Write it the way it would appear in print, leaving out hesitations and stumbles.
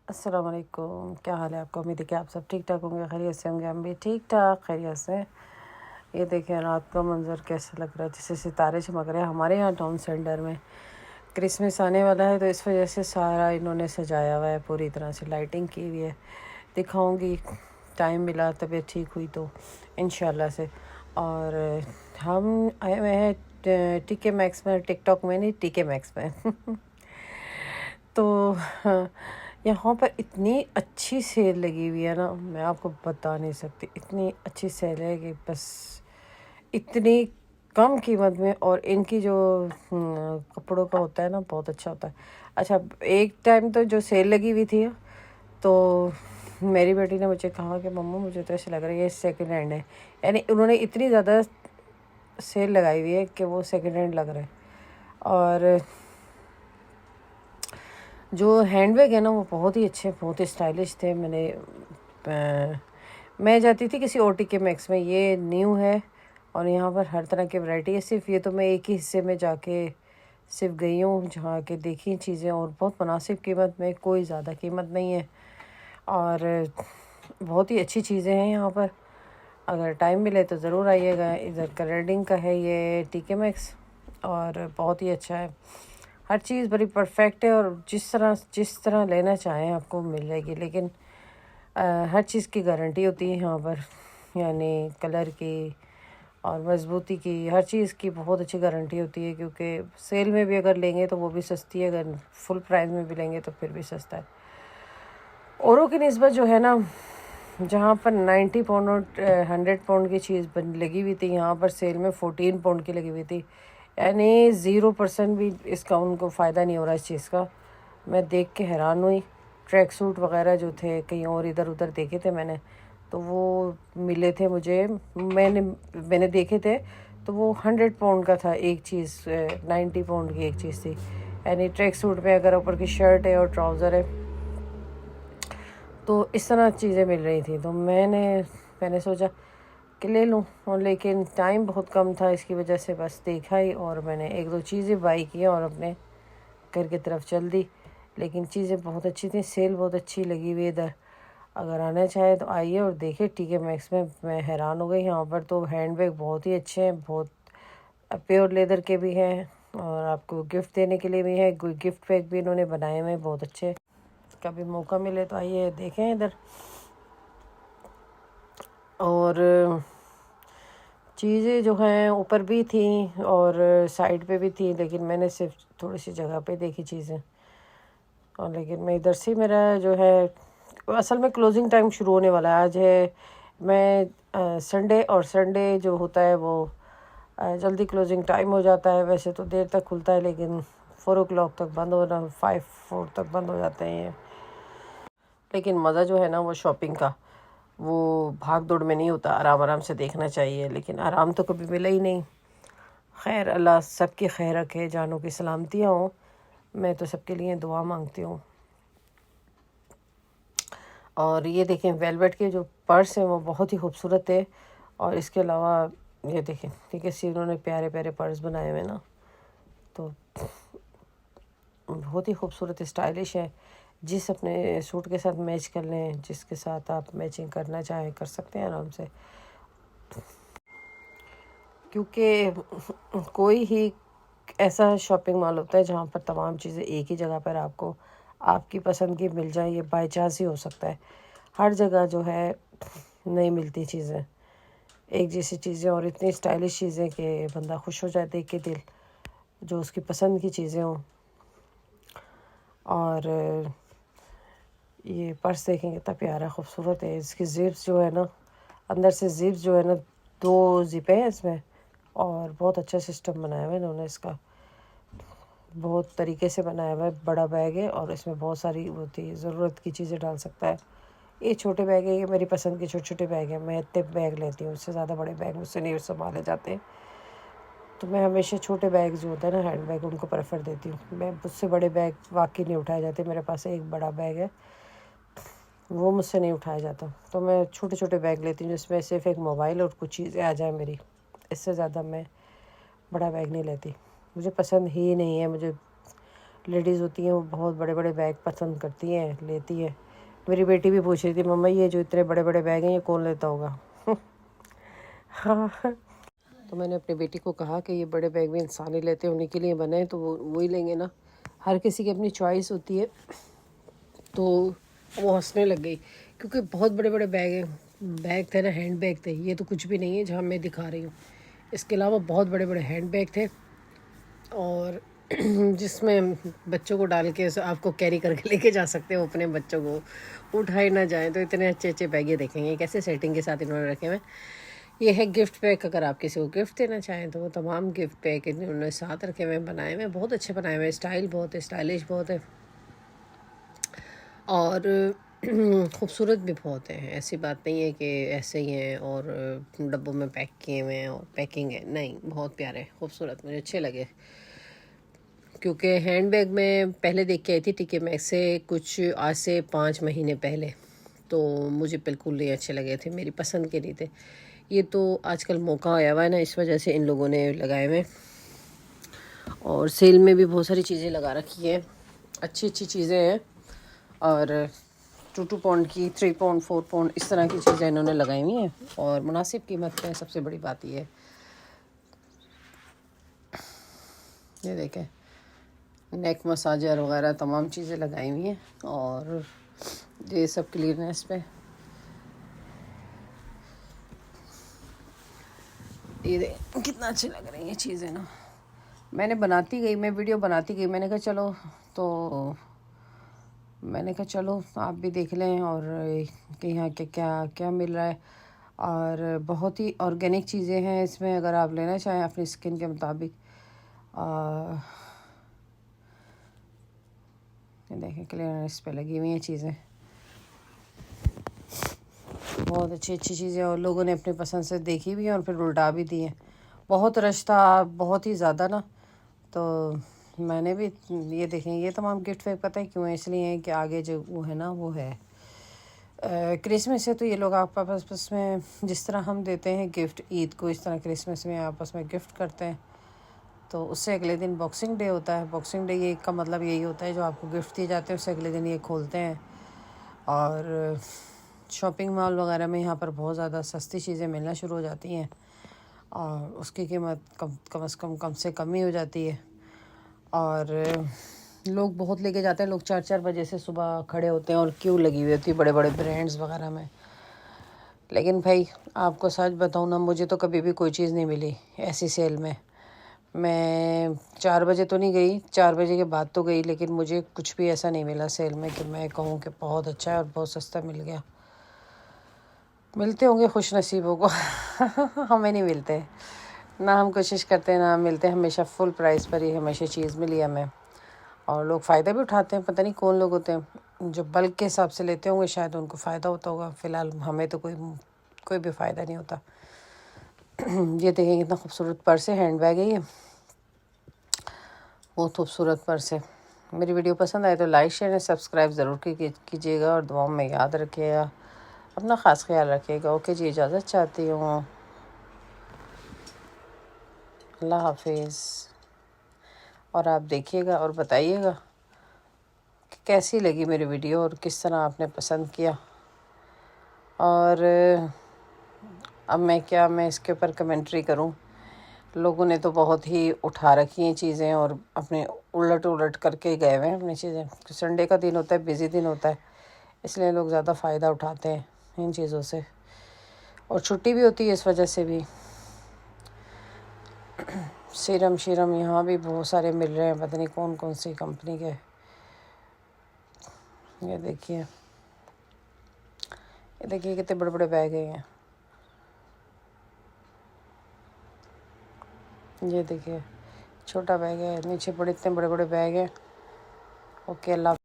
अस्सलाम वालेकुम। क्या हाल है आपका? उम्मीद है कि आप सब ठीक ठाक होंगे, खैरियत से होंगे। हम भी ठीक ठाक खैरियत से। ये देखें रात का मंजर कैसा लग रहा है, जैसे सितारे चमक रहे हैं। हमारे यहाँ टाउन सेंटर में क्रिसमस आने वाला है, तो इस वजह से सारा इन्होंने सजाया हुआ है, पूरी तरह से लाइटिंग की हुई है। दिखाऊंगी, टाइम मिला, तबीयत ठीक हुई तो इंशाल्लाह से। और हम आए हुए हैं टीके मैक्स में, टिकटॉक में नहीं, टीके मैक्स में। तो हाँ, यहाँ पर इतनी अच्छी सेल लगी हुई है ना, मैं आपको बता नहीं सकती। इतनी अच्छी सेल है कि बस इतनी कम कीमत में। और इनकी जो कपड़ों का होता है ना, बहुत अच्छा होता है। अच्छा, एक टाइम तो जो सेल लगी हुई थी, तो मेरी बेटी ने मुझे कहा कि मम्मा मुझे तो ऐसे लग रहा है ये सेकंड हैंड है। यानी उन्होंने इतनी ज़्यादा सेल लगाई हुई है कि वो सेकंड हैंड लग रहा है। और जो हैंडबैग है ना, वो बहुत ही अच्छे, बहुत ही स्टाइलिश थे। मैं जाती थी किसी और टीके मैक्स में, ये न्यू है और यहाँ पर हर तरह की वैरायटी है। सिर्फ ये तो मैं एक ही हिस्से में जाके सिर्फ गई हूँ, जहाँ के देखी चीज़ें, और बहुत मुनासिब कीमत में, कोई ज़्यादा कीमत नहीं है और बहुत ही अच्छी चीज़ें हैं यहाँ पर। अगर टाइम मिले तो ज़रूर आइएगा। इधर का रेडिंग का है ये टीके मैक्स, और बहुत ही अच्छा है। हर चीज़ बड़ी परफेक्ट है और जिस तरह लेना चाहें आपको मिल जाएगी। लेकिन हर चीज़ की गारंटी होती है यहाँ पर, यानी कलर की और मजबूती की, हर चीज़ की बहुत अच्छी गारंटी होती है। क्योंकि सेल में भी अगर लेंगे तो वो भी सस्ती है, अगर फुल प्राइस में भी लेंगे तो फिर भी सस्ता है। औरों की निस्बत जो है ना, जहाँ पर 90 पाउंड और 100 पाउंड की चीज़ लगी हुई थी, यहाँ पर सेल में 14 पाउंड की लगी हुई थी। यानी 0% भी इसका उनको फ़ायदा नहीं हो रहा इस चीज़ का। मैं देख के हैरान हुई। ट्रैक सूट वगैरह जो थे कहीं और इधर उधर देखे थे मैंने, तो वो मिले थे मुझे, मैंने देखे थे, तो वो 100 पाउंड का था एक चीज़, 90 पाउंड की एक चीज़ थी। यानी ट्रैक सूट में अगर ऊपर की शर्ट है और ट्राउज़र है, तो इस तरह चीज़ें मिल रही थी। तो मैंने सोचा कि ले लूँ, और लेकिन टाइम बहुत कम था, इसकी वजह से बस देखा ही और मैंने एक दो चीज़ें बाई की और अपने घर की तरफ चल दी। लेकिन चीज़ें बहुत अच्छी थी, सेल बहुत अच्छी लगी हुई इधर। अगर आना चाहे तो आइए और देखिए टीके मैक्स में। मैं हैरान हो गई, यहाँ पर तो हैंडबैग बहुत ही अच्छे हैं, बहुत प्योर लेदर के भी हैं और आपको गिफ्ट देने के लिए भी है। कोई गिफ्ट पैक भी इन्होंने बनाए हुए हैं बहुत अच्छे। कभी मौका मिले तो आइए देखें इधर। और चीज़ें जो हैं ऊपर भी थी और साइड पे भी थी, लेकिन मैंने सिर्फ थोड़ी सी जगह पे देखी चीज़ें। और लेकिन मैं इधर से, मेरा जो है असल में क्लोजिंग टाइम शुरू होने वाला है। आज है मैं संडे, और संडे जो होता है वो जल्दी क्लोजिंग टाइम हो जाता है। वैसे तो देर तक खुलता है, लेकिन 4 o'clock तक बंद होना, 4 तक बंद हो जाते हैं। लेकिन मज़ा जो है ना वो शॉपिंग का, वो भाग दौड़ में नहीं होता, आराम आराम से देखना चाहिए। लेकिन आराम तो कभी मिला ही नहीं। खैर, अल्लाह सबकी खैर रखे, जानों की सलामतियाँ हों। मैं तो सबके लिए दुआ मांगती हूँ। और ये देखें, वेलवेट के जो पर्स हैं वो बहुत ही खूबसूरत है। और इसके अलावा ये देखें, ठीक है, सी उन्होंने प्यारे प्यारे पर्स बनाए हुए ना, तो बहुत ही खूबसूरत स्टाइलिश है। जिस अपने सूट के साथ मैच कर लें, जिसके साथ आप मैचिंग करना चाहें कर सकते हैं आराम से। क्योंकि कोई ही ऐसा शॉपिंग मॉल होता है जहाँ पर तमाम चीज़ें एक ही जगह पर आपको आपकी पसंद की मिल जाए, ये बाई चांस ही हो सकता है। हर जगह जो है नहीं मिलती चीज़ें एक जैसी चीज़ें, और इतनी स्टाइलिश चीज़ें कि बंदा खुश हो जाए देख के, दिल जो उसकी पसंद की चीज़ें हों। और ये पर्स देखें कितना प्यारा खूबसूरत है। इसकी जिप्स जो है ना, अंदर से जिप्स जो है ना, 2 जिपें हैं इसमें, और बहुत अच्छा सिस्टम बनाया हुआ है इन्होंने इसका, बहुत तरीके से बनाया हुआ है। बड़ा बैग है और इसमें बहुत सारी होती ज़रूरत की चीज़ें डाल सकता है। ये छोटे बैग है, ये मेरी पसंद के छोटे छोटे बैग हैं। मैं इतने बैग लेती हूँ, उससे ज़्यादा बड़े बैग मुझसे नहीं संभाले जाते। तो मैं हमेशा छोटे बैग जो होता है ना, हैंड बैग, उनको प्रेफर देती हूँ। मैं मुझसे बड़े बैग वाकई नहीं उठाए जाते। मेरे पास एक बड़ा बैग है, वो मुझसे नहीं उठाया जाता। तो मैं छोटे छोटे बैग लेती हूँ जिसमें सिर्फ एक मोबाइल और कुछ चीज़ें आ जाए मेरी। इससे ज़्यादा मैं बड़ा बैग नहीं लेती, मुझे पसंद ही नहीं है। मुझे लेडीज़ होती हैं वो बहुत बड़े बड़े बैग पसंद करती हैं, लेती हैं। मेरी बेटी भी पूछ रही थी, मम्मा ये जो इतने बड़े बड़े बैग हैं ये कौन लेता होगा। हाँ। तो मैंने अपनी बेटी को कहा कि ये बड़े बैग भी इंसान ही लेते हैं, उन्हीं के लिए बने हैं तो वो वही लेंगे ना, हर किसी की अपनी चॉइस होती है। तो वो हंसने लग गई क्योंकि बहुत बड़े बड़े बैग हैं, बैग थे ना, हैंड बैग थे, ये तो कुछ भी नहीं है जहाँ मैं दिखा रही हूँ। इसके अलावा बहुत बड़े बड़े हैंड बैग थे और जिसमें बच्चों को डाल के आपको कैरी करके लेके जा सकते हो, अपने बच्चों को उठाए ना जाएं। तो इतने अच्छे अच्छे बैग ये देखेंगे कैसे सेटिंग के साथ इन्होंने रखे हुए। ये है गिफ्ट पैक, अगर आप किसी को गिफ्ट देना चाहें तो वो तमाम गिफ्ट पैक इन्होंने साथ रखे हुए बनाए हुए, बहुत अच्छे बनाए हुए, स्टाइल बहुत है, स्टाइलिश बहुत है और खूबसूरत भी बहुत हैं। ऐसी बात नहीं है कि ऐसे ही हैं और डब्बों में पैक किए हुए हैं और पैकिंग है, नहीं, बहुत प्यारे खूबसूरत, मुझे अच्छे लगे। क्योंकि हैंड बैग में पहले देख के आई थी टीके मैक्स से कुछ आज से 5 महीने पहले, तो मुझे बिल्कुल नहीं अच्छे लगे थे, मेरी पसंद के नहीं थे। ये तो आजकल मौका आया हुआ है ना, इस वजह से इन लोगों ने लगाए हुए और सेल में भी बहुत सारी चीज़ें लगा रखी हैं, अच्छी अच्छी चीज़ें हैं और 2 पाउंड की, 3 पाउंड, 4 पाउंड इस तरह की चीज़ें इन्होंने लगाई हुई हैं और मुनासिब कीमत में। सबसे बड़ी बात ये देखें, नेक मसाजर वगैरह तमाम चीज़ें लगाई हुई हैं और ये सब क्लियरनेस पे। ये कितना अच्छे लग रही हैं चीज़ें ना। मैंने बनाती गई, मैं वीडियो बनाती गई, मैंने कहा चलो आप भी देख लें और कि यहाँ के क्या क्या मिल रहा है। और बहुत ही ऑर्गेनिक चीज़ें हैं इसमें, अगर आप लेना चाहें अपनी स्किन के मुताबिक। देखें क्लियरनेस पे लगी हुई हैं चीज़ें, बहुत अच्छी अच्छी चीज़ें और लोगों ने अपनी पसंद से देखी भी हैं और फिर उल्टा भी दी हैं। बहुत रश था, बहुत ही ज़्यादा ना, तो मैंने भी ये देखें, ये तमाम गिफ्ट पे पता है क्यों है, इसलिए है कि आगे जो वो है ना वो है क्रिसमस है, तो ये लोग आपस में जिस तरह हम देते हैं गिफ्ट ईद को, इस तरह क्रिसमस में आपस में गिफ्ट करते हैं। तो उससे अगले दिन बॉक्सिंग डे होता है। बॉक्सिंग डे ये का मतलब यही होता है, जो आपको गिफ्ट दिए जाते हैं उससे अगले दिन ये खोलते हैं। और शॉपिंग मॉल वगैरह में यहाँ पर बहुत ज़्यादा सस्ती चीज़ें मिलना शुरू हो जाती हैं और उसकी कीमत कम से कम ही हो जाती है। और लोग बहुत लेके जाते हैं, लोग 4-4 बजे से सुबह खड़े होते हैं और क्यू लगी हुई होती है बड़े बड़े ब्रांड्स वगैरह में। लेकिन भाई आपको सच बताऊँ ना, मुझे तो कभी भी कोई चीज़ नहीं मिली ऐसी सेल में। मैं 4 बजे तो नहीं गई, 4 बजे के बाद तो गई, लेकिन मुझे कुछ भी ऐसा नहीं मिला सेल में कि मैं कहूँ कि बहुत अच्छा है और बहुत सस्ता मिल गया। मिलते होंगे खुश नसीबों को हमें नहीं मिलते ना, हम कोशिश करते हैं ना मिलते, हमेशा फुल प्राइस पर ही हमेशा चीज़ मिली हमें। और लोग फ़ायदा भी उठाते हैं, पता नहीं कौन लोग होते हैं जो बल्क के हिसाब से लेते होंगे, शायद उनको फ़ायदा होता होगा। फ़िलहाल हमें तो कोई भी फ़ायदा नहीं होता। ये देखिए कितना खूबसूरत पर्स है, हैंड बैग है ये, बहुत खूबसूरत पर्स है। मेरी वीडियो पसंद आए तो लाइक शेयर एंड सब्सक्राइब ज़रूर कीजिएगा और दुआओं में याद रखिएगा, अपना ख़ास ख्याल रखिएगा। ओके जी, इजाज़त चाहती हूँ, अल्लाह हाफिज़। और आप देखिएगा और बताइएगा कि कैसी लगी मेरी वीडियो और किस तरह आपने पसंद किया। और अब मैं इसके ऊपर कमेंट्री करूं। लोगों ने तो बहुत ही उठा रखी हैं चीज़ें और अपने उलट करके गए हुए हैं अपनी चीज़ें। संडे का दिन होता है, बिज़ी दिन होता है, इसलिए लोग ज़्यादा फ़ायदा उठाते हैं इन चीज़ों से और छुट्टी भी होती है इस वजह से भी। सीरम यहाँ भी बहुत सारे मिल रहे हैं, पता नहीं कौन कौन सी कंपनी के। ये देखिए कितने बड़े बड़े बैग हैं ये देखिए छोटा बैग है, नीचे इतने बड़े बड़े बैग हैं। ओके, अल्लाह।